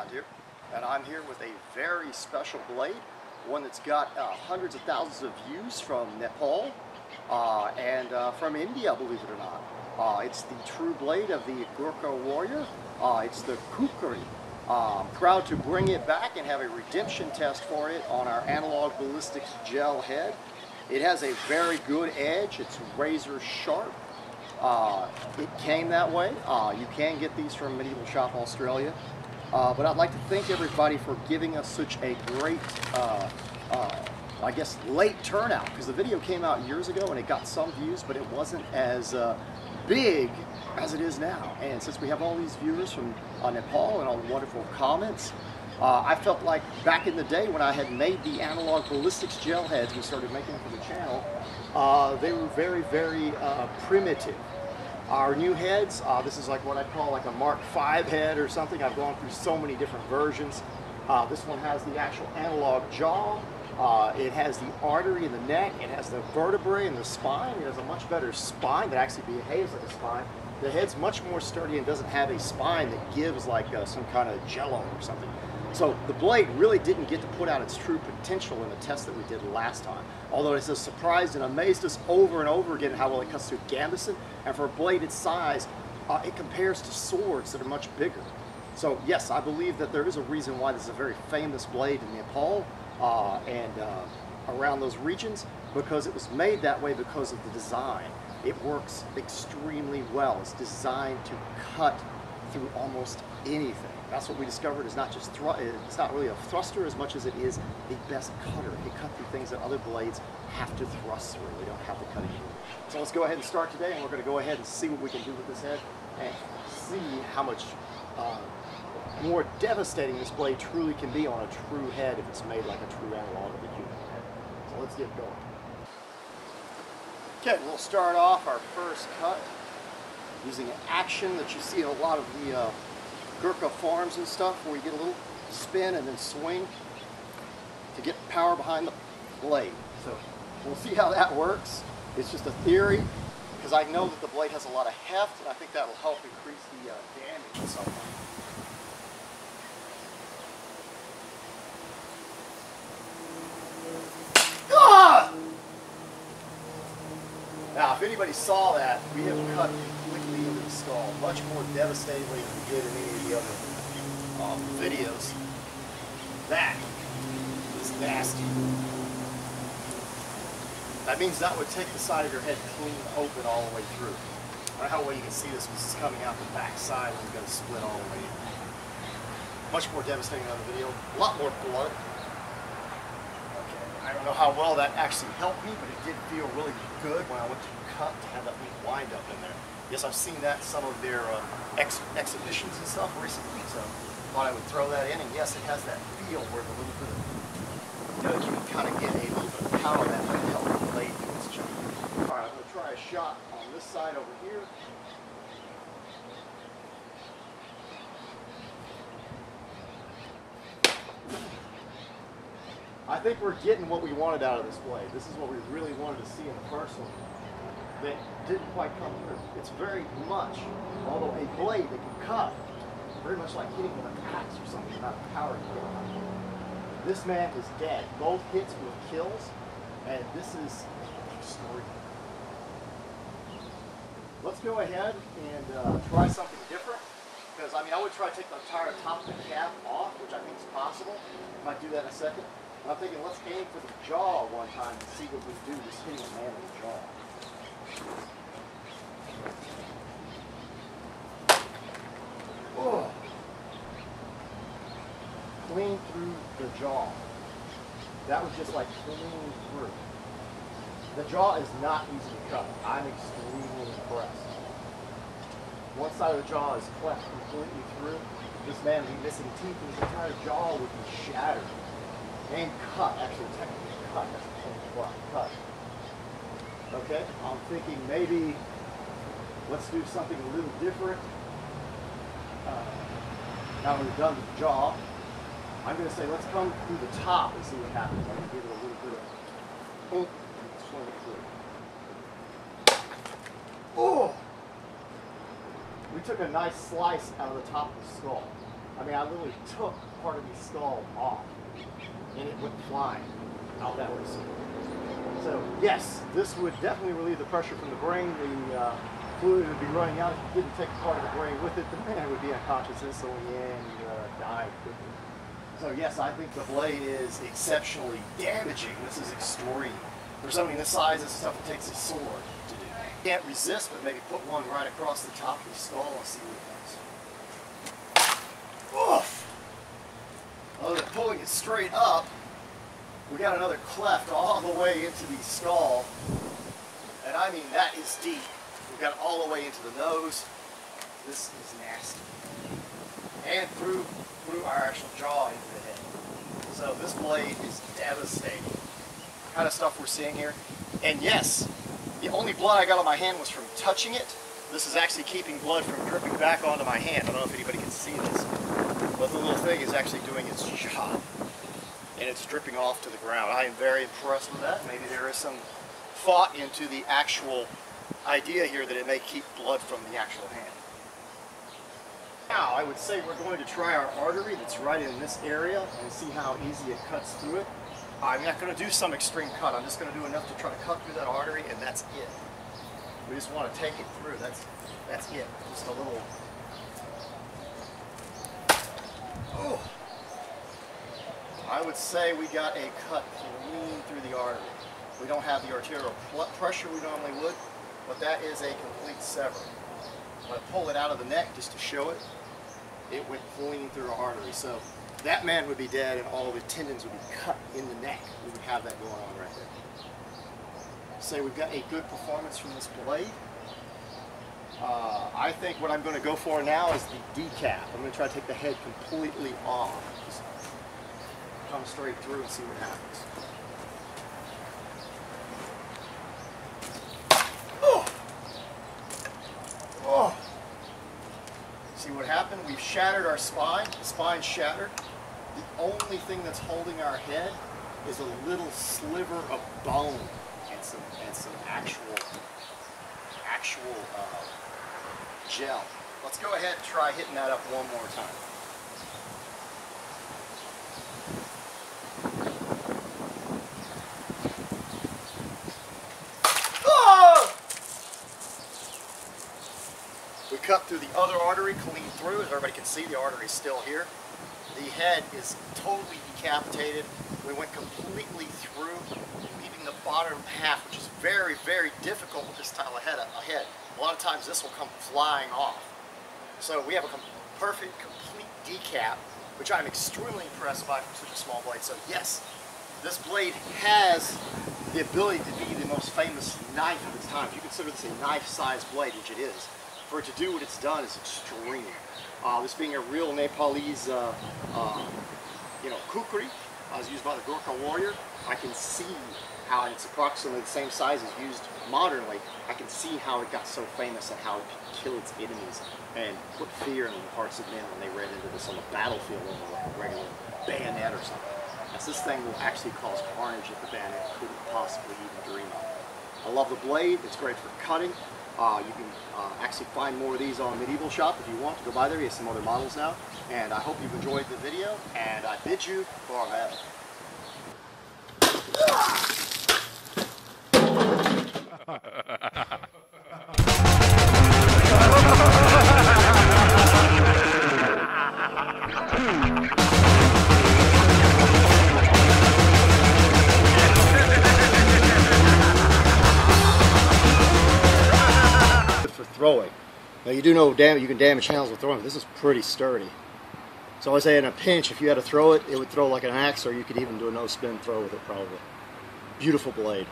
Thrand here, and I'm here with a very special blade, one that's got hundreds of thousands of views from Nepal and from India, believe it or not. It's the true blade of the Gurkha warrior. It's the Khukuri. Proud to bring it back and have a redemption test for it on our analog Ballistic Gel Head. It has a very good edge. It's razor sharp. It came that way. You can get these from Medieval Shop Australia. But I'd like to thank everybody for giving us such a great, I guess, late turnout, because the video came out years ago and it got some views, but it wasn't as big as it is now. And since we have all these viewers from Nepal and all the wonderful comments, I felt like back in the day when I had made the analog ballistics gel heads, we started making them for the channel, they were very, very primitive. Our new heads, this is like what I call like a Mark V head or something. I've gone through so many different versions. This one has the actual analog jaw. It has the artery in the neck. It has the vertebrae in the spine. It has a much better spine that actually behaves like a spine. The head's much more sturdy and doesn't have a spine that gives like some kind of jello or something. So the blade really didn't get to put out its true potential in the test that we did last time. Although it has surprised and amazed us over and over again how well it cuts through gambeson. And for a blade its size, it compares to swords that are much bigger. So yes, I believe that there is a reason why this is a very famous blade in Nepal and around those regions, because it was made that way because of the design. It works extremely well. It's designed to cut through almost anything. That's what we discovered. Is not just it's not really a thruster as much as it is the best cutter. It can cut through things that other blades have to thrust through. They don't have the cutting through. So let's go ahead and start today, and we're going to go ahead and see what we can do with this head and see how much more devastating this blade truly can be on a true head if it's made like a true analog of a human head. So let's get going. Okay, we'll start off our first cut using an action that you see in a lot of the Gurkha farms and stuff, where you get a little spin and then swing to get power behind the blade. So we'll see how that works. It's just a theory, because I know that the blade has a lot of heft, and I think that will help increase the damage in some way. Now, if anybody saw that, we have cut completely into the skull, much more devastatingly than we did in any of the other videos. That is nasty. That means that would take the side of your head clean open all the way through. I don't know how well you can see this, because it's coming out the back side and we've got to split all the way in. Much more devastating than the video. A lot more blood. I don't know how well that actually helped me, but it did feel really good when I went to cut to have that little wind up in there. Yes, I've seen that in some of their exhibitions and stuff recently, so thought I would throw that in. And yes, it has that feel where the little bit of, you can kind of get a little bit of power that might help the blade do its job. All right, I'm going to try a shot on this side over here. I think we're getting what we wanted out of this blade. This is what we really wanted to see in the first one that didn't quite come through. It's very much, although a blade that can cut, very much like hitting with an axe or something without power to hit. This man is dead. Both hits with kills, and this is extreme. Let's go ahead and try something different. Because, I mean, I would try to take the entire top of the cap off, which I think is possible. Might do that in a second. I'm thinking, let's aim for the jaw one time and see what we do just hitting a man in the jaw. Oh. Clean through the jaw. That was just like clean through. The jaw is not easy to cut. I'm extremely impressed. One side of the jaw is cleft completely through. This man would be missing teeth, and his entire jaw would be shattered. And cut, actually technically cut, that's the whole cut. Okay, I'm thinking maybe let's do something a little different. Now we've done the jaw, I'm going to say let's come through the top and see what happens. I'm going to give it a little bit of oomph and swing it through. Oh! We took a nice slice out of the top of the skull. I mean, I literally took part of the skull off, and it went flying out that way. So yes, this would definitely relieve the pressure from the brain. The fluid would be running out. If you didn't take part of the brain with it, the man would be unconscious instantly and die quickly. So yes, I think the blade is exceptionally damaging. This is extreme. For something this size, this stuff it takes a sword to do. You can't resist, but maybe put one right across the top of the skull and see what it does. Oof! Other than pulling it straight up, we got another cleft all the way into the skull. And I mean, that is deep. We got it all the way into the nose. This is nasty. And through our actual jaw into the head. So this blade is devastating. Kind of stuff we're seeing here. And yes, the only blood I got on my hand was from touching it. This is actually keeping blood from dripping back onto my hand. I don't know if anybody can see this, but the little thing is actually doing its job. And it's dripping off to the ground. I am very impressed with that. Maybe there is some thought into the actual idea here that it may keep blood from the actual hand. Now, I would say we're going to try our artery that's right in this area and see how easy it cuts through it. I'm not going to do some extreme cut. I'm just going to do enough to try to cut through that artery, and that's it. We just want to take it through. That's it. Just a little. Oh. I would say we got a cut clean through the artery. We don't have the arterial pressure we normally would, but that is a complete sever. I'm going to pull it out of the neck just to show it. It went clean through our artery. So that man would be dead and all of the tendons would be cut in the neck. We would have that going on right there. So we've got a good performance from this blade. I think what I'm going to go for now is the decap. I'm going to try to take the head completely off. Just come straight through and see what happens. Oh! See what happened? We've shattered our spine. The spine's shattered. The only thing that's holding our head is a little sliver of bone and some actual gel. Let's go ahead and try hitting that up one more time. We cut through the other artery, clean through. As everybody can see, the artery is still here. The head is totally decapitated. We went completely through, leaving the bottom half, which is very, very difficult with this style of head. A lot of times this will come flying off. So we have a perfect, complete decap, which I'm extremely impressed by for such a small blade. So yes, this blade has the ability to be the most famous knife of its time. If you consider this a knife-sized blade, which it is, for it to do what it's done is extreme. This being a real Nepalese, Kukri, as used by the Gurkha warrior, I can see how it's approximately the same size as used modernly. I can see how it got so famous and how it could kill its enemies and put fear in the hearts of men when they ran into this on the battlefield over like a regular bayonet or something. As this thing will actually cause carnage that the bayonet couldn't possibly even dream of. I love the blade. It's great for cutting. You can actually find more of these on Medieval Shop if you want to go by there. He has some other models now. And I hope you've enjoyed the video, and I bid you farewell. Throwing. Now you do know you can damage handles with throwing, but this is pretty sturdy. So I would say in a pinch, if you had to throw it, it would throw like an axe, or you could even do a no-spin throw with it probably. Beautiful blade.